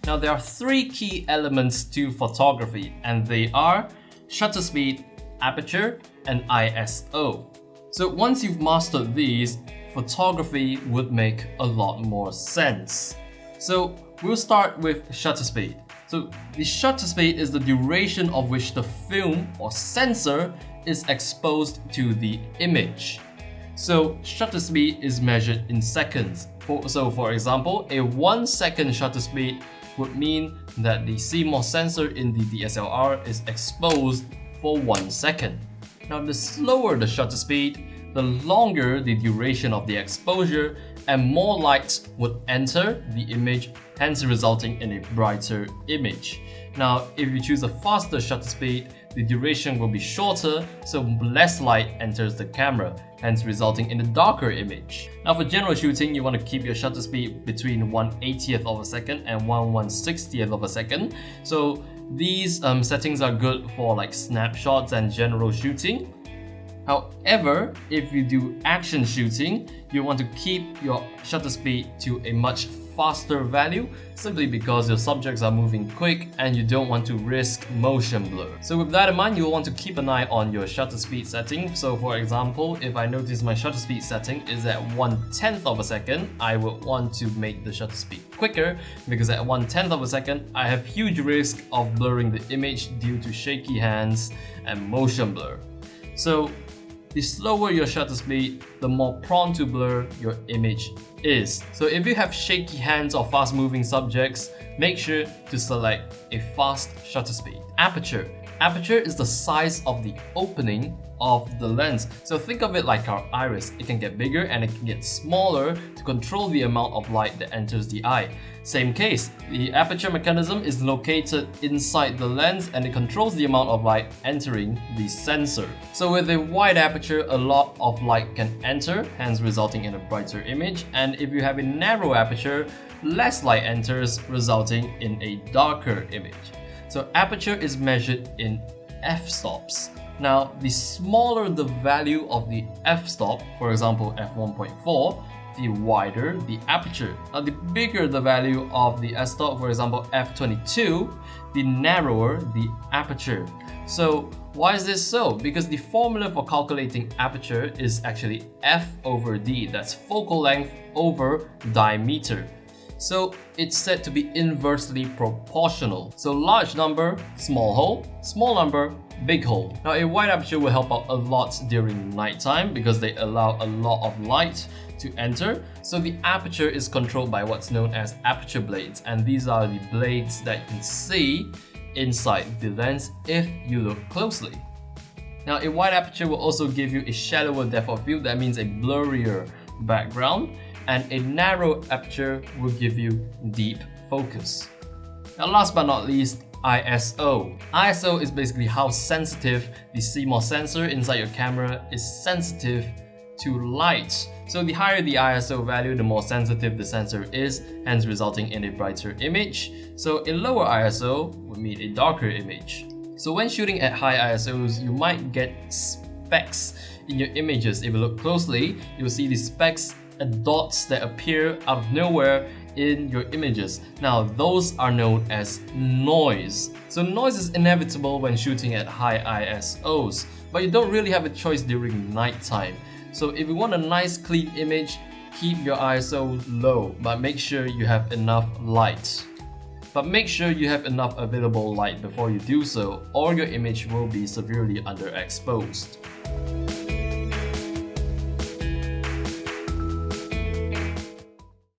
Now there are three key elements to photography, and they are shutter speed, aperture, and ISO. So once you've mastered these, photography would make a lot more sense. So we'll start with shutter speed. So the shutter speed is the duration of which the film or sensor is exposed to the image. So shutter speed is measured in seconds. So for example, a 1 second shutter speed would mean that the CMOS sensor in the DSLR is exposed for 1 second. Now the slower the shutter speed, the longer the duration of the exposure and more light would enter the image, hence resulting in a brighter image. Now if you choose a faster shutter speed, the duration will be shorter, so less light enters the camera, hence resulting in a darker image. Now for general shooting, you want to keep your shutter speed between 1/80th of a second and 1/160th of a second. So these settings are good for like snapshots and general shooting. However, if you do action shooting, you want to keep your shutter speed to a much faster value, simply because your subjects are moving quick and you don't want to risk motion blur. So with that in mind, you'll want to keep an eye on your shutter speed setting. So for example, if I notice my shutter speed setting is at 1/10th of a second, I would want to make the shutter speed quicker, because at 1/10th of a second, I have huge risk of blurring the image due to shaky hands and motion blur. So the slower your shutter speed, the more prone to blur your image is. So if you have shaky hands or fast moving subjects, make sure to select a fast shutter speed. Aperture. Aperture is the size of the opening of the lens. So think of it like our iris. It can get bigger and it can get smaller to control the amount of light that enters the eye. Same case, the aperture mechanism is located inside the lens and it controls the amount of light entering the sensor. So with a wide aperture, a lot of light can enter, hence resulting in a brighter image. And if you have a narrow aperture, less light enters, resulting in a darker image. So aperture is measured in f-stops. Now, the smaller the value of the f-stop, for example f1.4, the wider the aperture. Now, the bigger the value of the f-stop, for example f22, the narrower the aperture. So why is this so? Because the formula for calculating aperture is actually f over d, that's focal length over diameter. So it's said to be inversely proportional. So large number, small hole, small number, big hole. Now a wide aperture will help out a lot during nighttime because they allow a lot of light to enter. So the aperture is controlled by what's known as aperture blades, and these are the blades that you can see inside the lens if you look closely. Now a wide aperture will also give you a shallower depth of field, that means a blurrier background, and a narrow aperture will give you deep focus. Now last but not least, ISO. ISO is basically how sensitive the CMOS sensor inside your camera is sensitive to light. So the higher the ISO value, the more sensitive the sensor is, hence resulting in a brighter image. So a lower ISO would mean a darker image. So when shooting at high ISOs, you might get specks in your images. If you look closely, you'll see these specks and dots that appear out of nowhere in your images. Now those are known as noise. So noise is inevitable when shooting at high ISOs, but you don't really have a choice during nighttime. So if you want a nice clean image, keep your ISO low, but make sure you have enough light. But make sure you have enough available light before you do so, or your image will be severely underexposed.